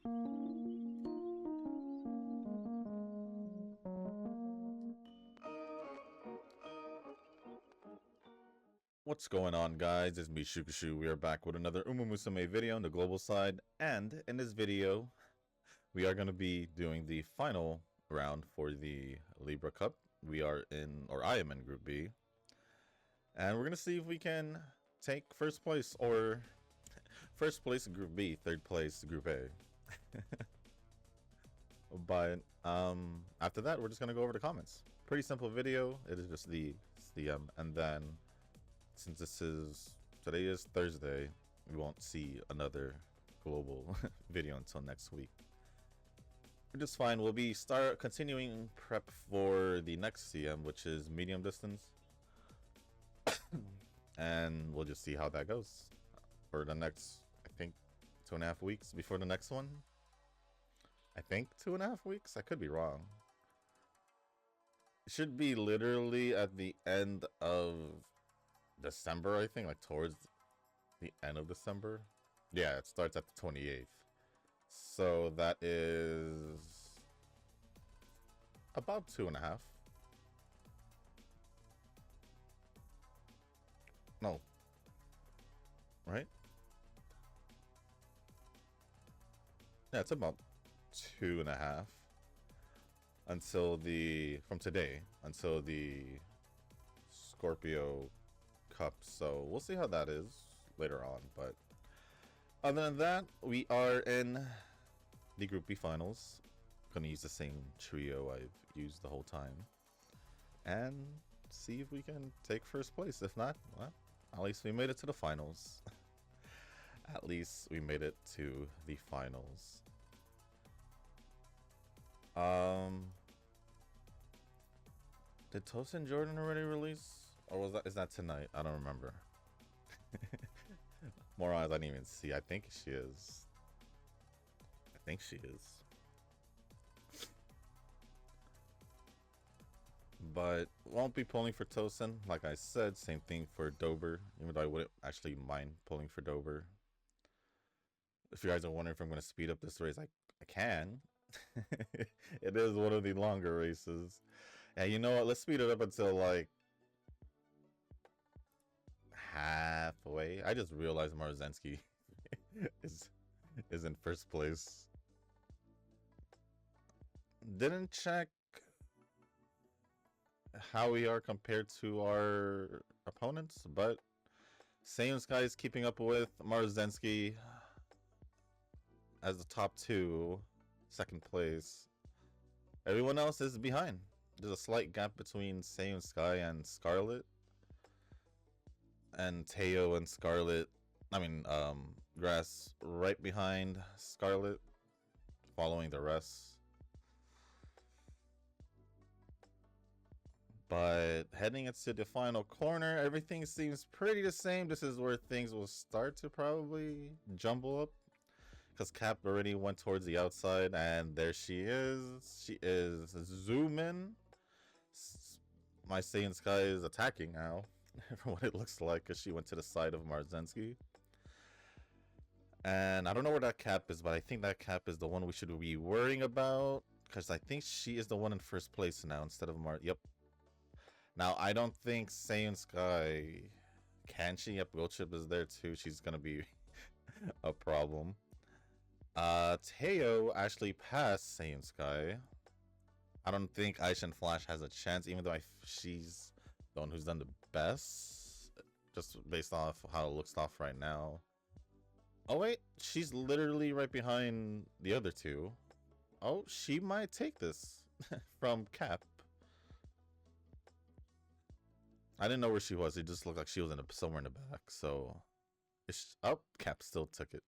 What's going on, guys? It's me, Shukashu. We are back with another Musume video on the global side, and in this video, we are going to be doing the final round for the Libra Cup. We are in, or I am in Group B, and we're going to see if we can take first place, or first place in Group B, third place Group A. But after that, we're just going to go over the comments. Pretty simple video. It is just the and then since today is Thursday, we won't see another global video until next week. Which is fine. We'll be continuing prep for the next CM, which is medium distance. And we'll just see how that goes for the next, I think, 2.5 weeks before the next one. I think 2.5 weeks. I could be wrong. It should be literally at the end of December, I think, like towards the end of December. Yeah, it starts at the 28th. So that is about 2.5. No. Right? Yeah, it's about 2.5 until from today until the Scorpio Cup. So we'll see how that is later on. But other than that, we are in the Group B finals. Gonna use the same trio I've used the whole time and see if we can take first place. If not, well, at least we made it to the finals. At least we made it to the finals. Did Tosin Jordan already release? Or is that tonight? I don't remember. More eyes I didn't even see. I think she is. But won't be pulling for Tosin. Like I said, same thing for Dober. Even though I wouldn't actually mind pulling for Dober. If you guys are wondering if I'm going to speed up this race, I can. It is one of the longer races. And you know what? Let's speed it up until like halfway. I just realized Marzensky is in first place. Didn't check how we are compared to our opponents, but Saiyan Sky is keeping up with Marzensky as the top two, second place. Everyone else is behind. There's a slight gap between Saiyan Sky and Scarlet. And Teo and Scarlet, Grass right behind Scarlet, following the rest. But heading into the final corner, everything seems pretty the same. This is where things will start to probably jumble up, because Cap already went towards the outside, and there she is. She is zooming. My Saiyan Sky is attacking now. From what it looks like, because she went to the side of Marzensky. And I don't know where that Cap is, but I think that Cap is the one we should be worrying about, because I think she is the one in first place now instead of Yep. Now, I don't think Saiyan Sky can she? Yep, Gold Chip is there too. She's gonna be a problem. Teo actually passed Saiyan Sky. I don't think Aisha Flash has a chance, even though she's the one who's done the best, just based off how it looks off right now. Oh wait, she's literally right behind the other two. Oh, she might take this from Cap. I didn't know where she was. It just looked like she was somewhere in the back. So, Cap still took it.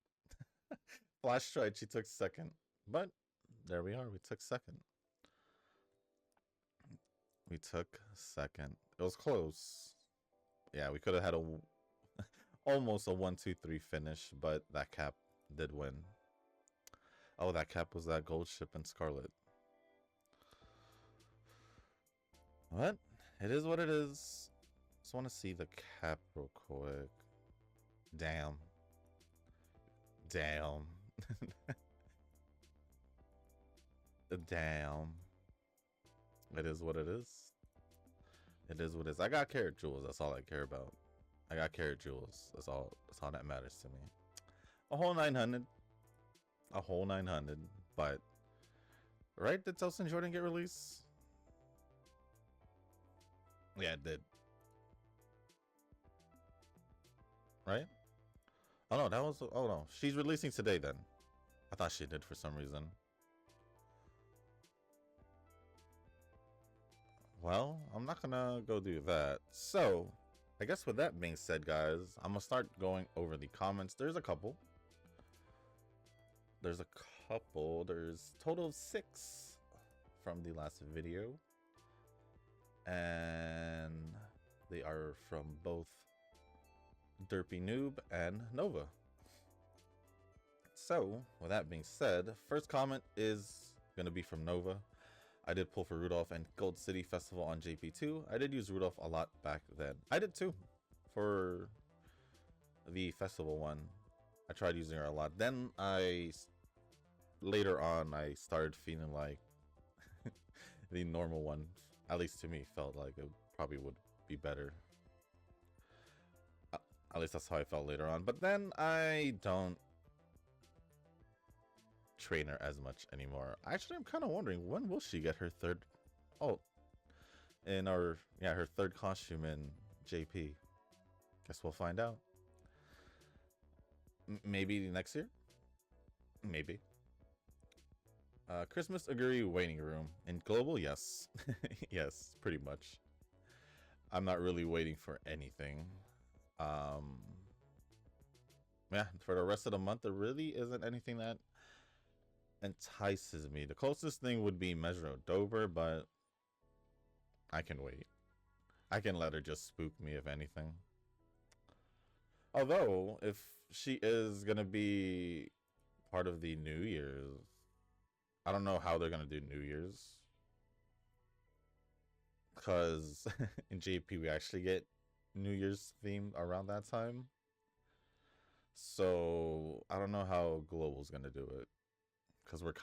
Flash tried, she took second, but there we are. We took second. It was close. Yeah, we could have had almost a 1-2-3 finish, but that Cap did win. Oh, that Cap was that Gold Ship and Scarlet. What? It is what it is. Just want to see the Cap real quick. Damn. Damn. It is what it is. It is what it is. I got carrot jewels. That's all I care about. I got carrot jewels. That's all. That's all that matters to me. A whole 900. A whole 900. But right, did Toast and Jordan get released? Yeah, it did. Right? Oh no, that was. Oh no, she's releasing today then. I thought she did for some reason. Well, I'm not gonna go do that. So, I guess with that being said, guys, I'm gonna start going over the comments. There's a couple. There's a couple. There's a total of 6 from the last video. And they are from both Derpy Noob and Nova. So, with that being said, first comment is going to be from Nova. I did pull for Rudolph and Gold City Festival on JP2. I did use Rudolph a lot back then. I did too, for the festival one. I tried using her a lot. Then later on, I started feeling like the normal one, at least to me, felt like it probably would be better. At least that's how I felt later on. But then I don't train her as much anymore. Actually, I'm kind of wondering, when will she get her third? Oh, in our her third costume in JP. Guess we'll find out. Maybe next year. Maybe. Christmas Aguri waiting room in global. Yes, yes, pretty much. I'm not really waiting for anything. Yeah, for the rest of the month, there really isn't anything that entices me. The closest thing would be Mesro Dober, but I can wait. I can let her just spook me if anything. Although, if she is gonna be part of the New Year's, I don't know how they're gonna do New Year's, because in JP we actually get New Year's theme around that time. So I don't know how Global's gonna do it, because we're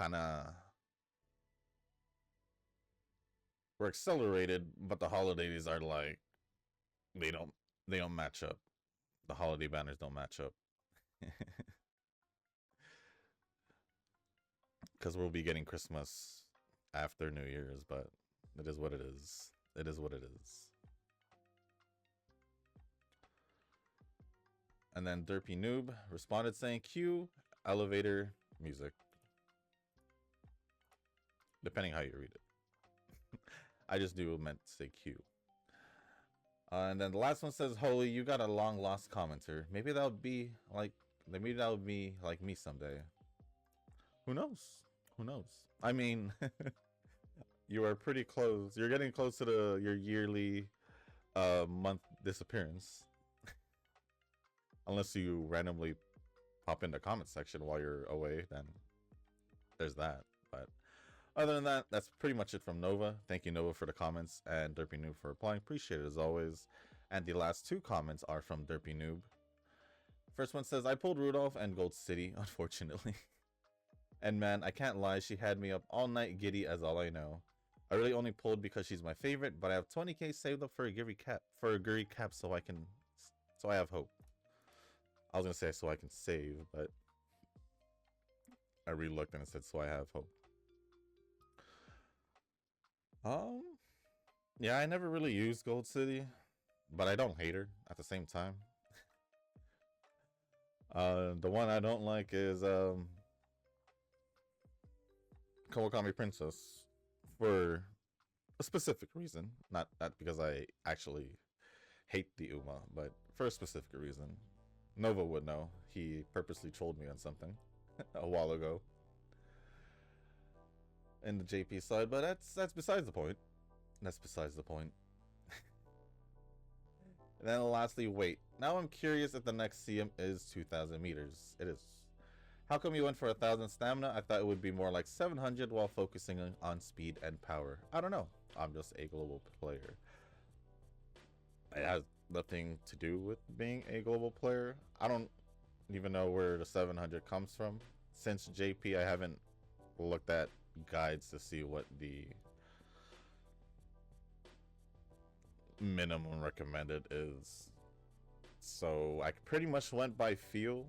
accelerated, but the holidays are like they don't match up. The holiday banners don't match up. Because we'll be getting Christmas after New Year's, but it is what it is. It is what it is. And then Derpy Noob responded saying, cue elevator music. Depending how you read it. I just knew it meant to say cue. And then the last one says, holy, you got a long lost commenter. Maybe that would be like me someday. Who knows? Who knows? I mean, you are pretty close. You're getting close to your yearly month disappearance. Unless you randomly pop in the comment section while you're away, then there's that. But other than that, that's pretty much it from Nova. Thank you, Nova, for the comments, and Derpy Noob for replying. Appreciate it as always. And the last 2 comments are from Derpy Noob. First one says, I pulled Rudolph and Gold City, unfortunately. And man, I can't lie, she had me up all night giddy as all I know. I really only pulled because she's my favorite, but I have 20k saved up for a Guri cap so I have hope. I was gonna say so I can save, but I re-looked and it said so I have hope. Yeah, I never really used Gold City, but I don't hate her at the same time. The one I don't like is Kawakami Princess, for a specific reason. Not because I actually hate the Uma, but for a specific reason. Nova would know. He purposely trolled me on something a while ago in the JP side, but that's besides the point. That's besides the point. And then lastly, wait. Now I'm curious if the next CM is 2,000 meters. It is. How come you went for 1,000 stamina? I thought it would be more like 700 while focusing on speed and power. I don't know. I'm just a global player. It has nothing to do with being a global player. I don't even know where the 700 comes from. Since JP, I haven't looked at guides to see what the minimum recommended is. So I pretty much went by feel,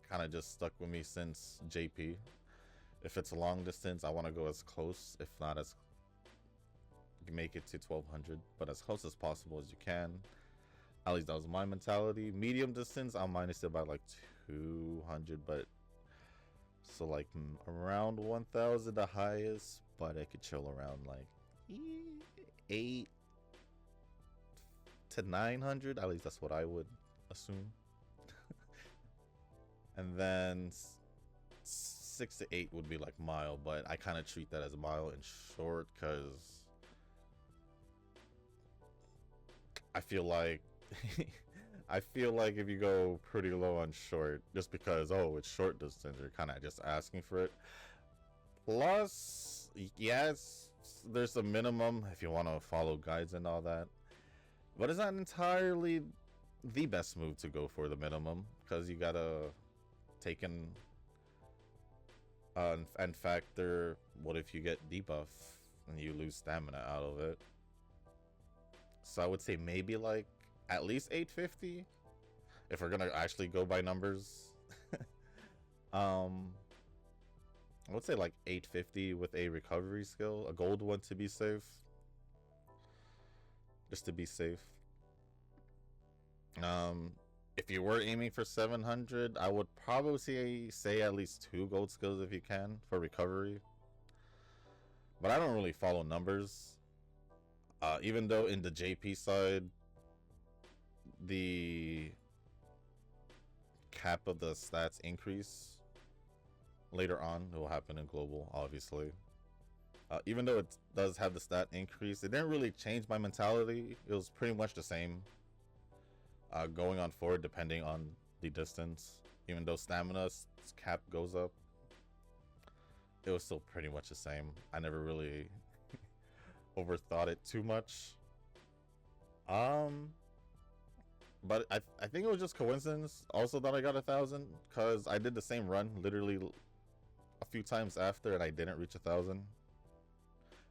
kind of just stuck with me since JP. If it's a long distance, I want to go as close, if not as make it to 1200, but as close as possible as you can. At least that was my mentality. Medium distance, I'll minus it by like 200, but so like around 1000 the highest, but I could chill around like 8 to 900. At least that's what I would assume. And then 6 to 8 would be like mile, but I kind of treat that as mile and short because I feel like I feel like if you go pretty low on short, just because it's short distance, you're kind of just asking for it. Plus, yes, there's a minimum if you want to follow guides and all that, but it's not entirely the best move to go for the minimum because you gotta take in and factor what if you get debuff and you lose stamina out of it. So I would say maybe like at least 850 if we're gonna actually go by numbers. I would say like 850 with a recovery skill, a gold one to be safe, just to be safe. If you were aiming for 700, I would probably say at least 2 gold skills if you can for recovery, but I don't really follow numbers. Even though in the JP side, the cap of the stats increase later on, it will happen in global, obviously. Even though it does have the stat increase, it didn't really change my mentality. It was pretty much the same going on forward, depending on the distance. Even though stamina's cap goes up, it was still pretty much the same. I never really overthought it too much. But I think it was just coincidence also that I got 1000, because I did the same run literally a few times after and I didn't reach 1000.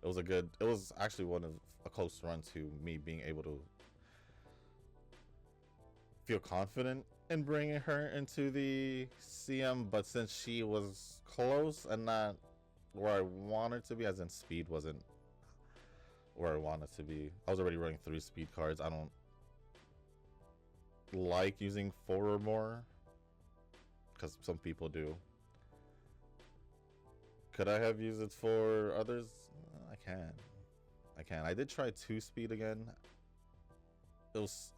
It was actually a close run to me being able to feel confident in bringing her into the CM, but since she was close and not where I wanted to be, as in speed wasn't where I wanted to be. I was already running 3 speed cards. I don't like using 4 or more because some people do. Could I have used it for others? I can. I did try 2 speed again. It was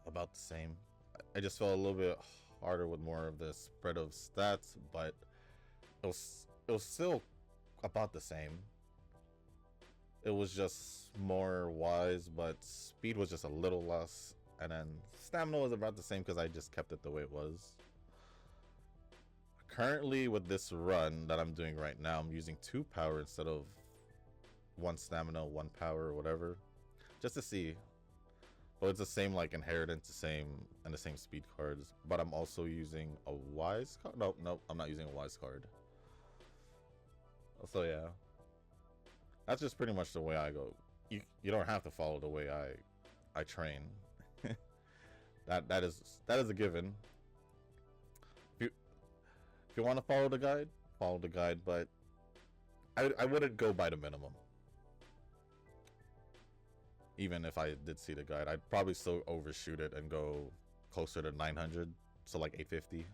about the same. I just felt a little bit harder with more of the spread of stats, but it was still about the same. It was just more wise, but speed was just a little less, and then stamina was about the same because I just kept it the way it was. Currently with this run that I'm doing right now, I'm using 2 power instead of 1 stamina, 1 power, or whatever, just to see. Well, it's the same like inheritance, the same speed cards, but I'm also using a wise card. No, I'm not using a wise card. So yeah, that's just pretty much the way I go. You don't have to follow the way I train. that is a given. If you want to follow the guide, but I wouldn't go by the minimum. Even if I did see the guide, I'd probably still overshoot it and go closer to 900, so like 850,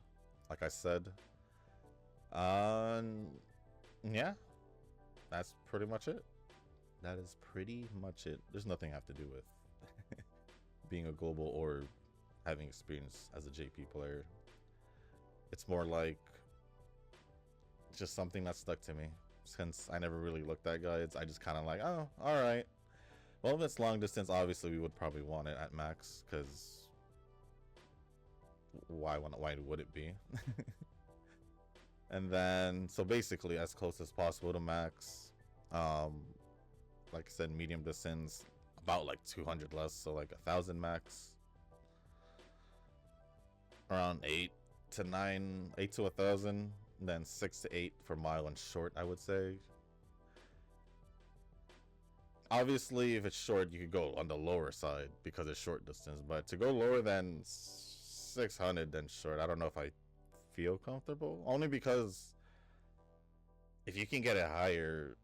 like I said. Yeah, that's pretty much it. That is pretty much it. There's nothing I have to do with being a global or having experience as a JP player. It's more like just something that stuck to me. Since I never really looked at guides, I just kind of like, oh, all right. Well, if it's long distance, obviously we would probably want it at max, because why would it be? And then, so basically as close as possible to max. Like I said, medium distance, about like 200 less, so like 1000 max. Around 8 to 1000, then 6 to 8 for mile and short, I would say. Obviously, if it's short, you could go on the lower side because it's short distance. But to go lower than 600 than short, I don't know if I feel comfortable. Only because if you can get it higher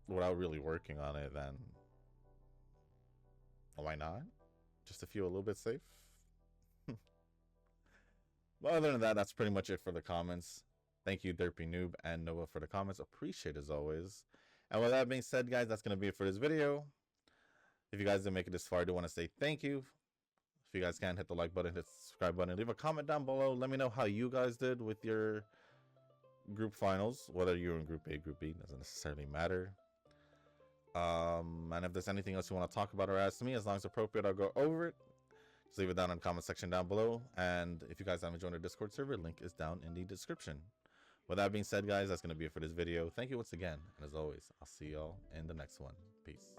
without really working on it, then why not? Just to feel a little bit safe. But other than that, that's pretty much it for the comments. Thank you, Derpy Noob and Noah, for the comments. Appreciate it as always. And with that being said, guys, that's going to be it for this video. If you guys didn't make it this far, I do want to say thank you. If you guys can, hit the like button, hit the subscribe button, leave a comment down below. Let me know how you guys did with your group finals. Whether you're in Group A, Group B, doesn't necessarily matter. And if there's anything else you want to talk about or ask me, as long as appropriate, I'll go over it. Just leave it down in the comment section down below. And if you guys haven't joined our Discord server, link is down in the description. With that being said, guys, that's going to be it for this video. Thank you once again. And as always, I'll see y'all in the next one. Peace.